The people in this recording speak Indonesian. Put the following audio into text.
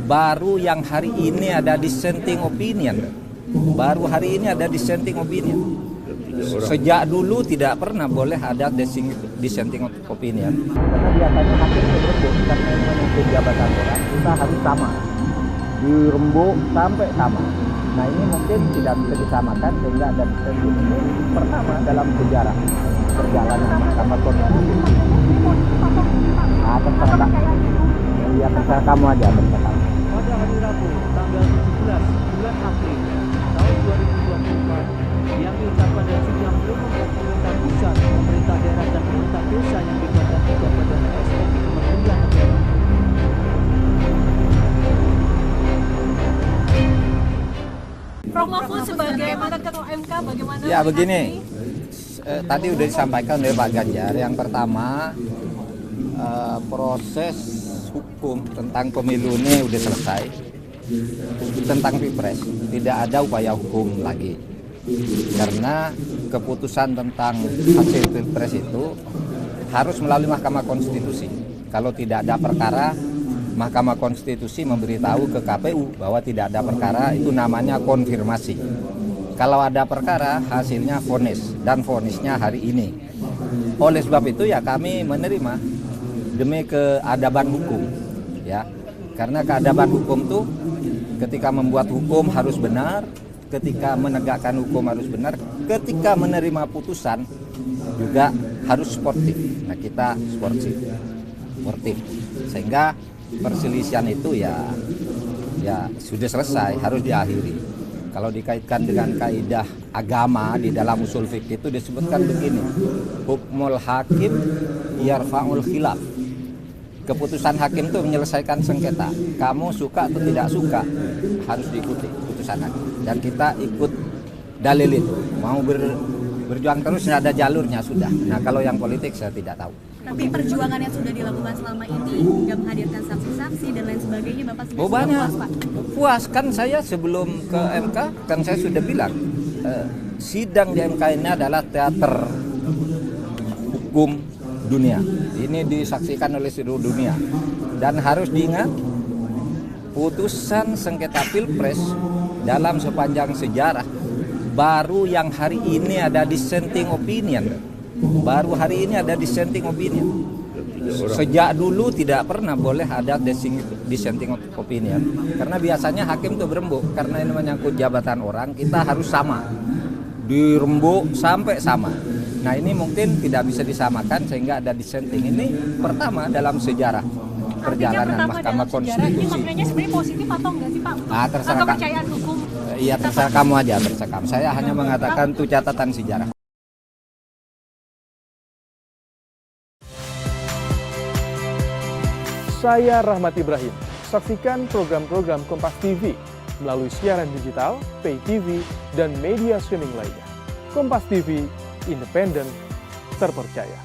Baru yang hari ini ada dissenting opinion. Baru hari ini ada dissenting opinion. Sejak dulu tidak pernah boleh ada dissenting opinion. Karena biasanya hakim berembuk karena menyangkut jabatan orang, kita harus sama. Dirembuk sampai sama. Nah ini mungkin tidak bisa disamakan sehingga ada dissenting. Ini pertama dalam sejarah perjalanan Mahkamah Konstitusi. Ya terserah kamu aja berkata. Pada hari Rabu, tanggal 17 bulan April tahun 2024, yang diucapkan dalam sidang umum pemerintah pusat, pemerintah daerah dan pemerintah desa yang dibuatkan juga pada ASN di Kementerian Negara. Prof. Mahfud sebagai mantan ketua MK bagaimana? Ya begini, tadi sudah disampaikan oleh Pak Ganjar. Yang pertama, proses hukum tentang pemilu ini sudah selesai. Tentang Pilpres tidak ada upaya hukum lagi, karena keputusan tentang hasil Pilpres itu harus melalui Mahkamah Konstitusi. Kalau tidak ada perkara, Mahkamah Konstitusi memberitahu ke KPU bahwa tidak ada perkara, itu namanya konfirmasi. Kalau ada perkara, hasilnya vonis, dan vonisnya hari ini. Oleh sebab itu ya kami menerima demi keadaban hukum, ya. Karena keadaban hukum tuh ketika membuat hukum harus benar, ketika menegakkan hukum harus benar, ketika menerima putusan juga harus sportif. Nah kita sportif, sehingga perselisihan itu ya sudah selesai, harus diakhiri. Kalau dikaitkan dengan kaidah agama di dalam usul fikih itu disebutkan begini, hukmul hakim yarfa'ul khilaf. Keputusan hakim itu menyelesaikan sengketa. Kamu suka atau tidak suka harus diikuti putusan hakim. Dan kita ikut dalil itu. Mau berjuang terus ada jalurnya sudah. Nah kalau yang politik saya tidak tahu. Tapi perjuangan yang sudah dilakukan selama ini hingga menghadirkan saksi-saksi dan lain sebagainya, Bapak sudah banyak. puas, Pak? Puas kan saya sebelum ke MK kan saya sudah bilang sidang di MK ini adalah teater hukum dunia. Ini disaksikan oleh seluruh dunia. Dan harus diingat, putusan sengketa Pilpres dalam sepanjang sejarah baru yang hari ini ada dissenting opinion. Baru hari ini ada dissenting opinion. Sejak dulu tidak pernah boleh ada dissenting opinion. Karena biasanya hakim itu berembuk karena ini menyangkut jabatan orang, kita harus sama. Dirembuk sampai sama. Nah ini mungkin tidak bisa disamakan sehingga ada dissenting. Ini pertama dalam sejarah perjalanan Mahkamah Konstitusi. Ini maknanya sebenarnya positif atau enggak sih Pak? Terserah kepercayaan hukum. Iya terserah kamu aja, terserah kamu. Saya hanya mengatakan itu catatan sejarah. Saya Rahmat Ibrahim. Saksikan program-program Kompas TV melalui siaran digital, pay TV, dan media streaming lainnya. Kompas TV, independen, terpercaya.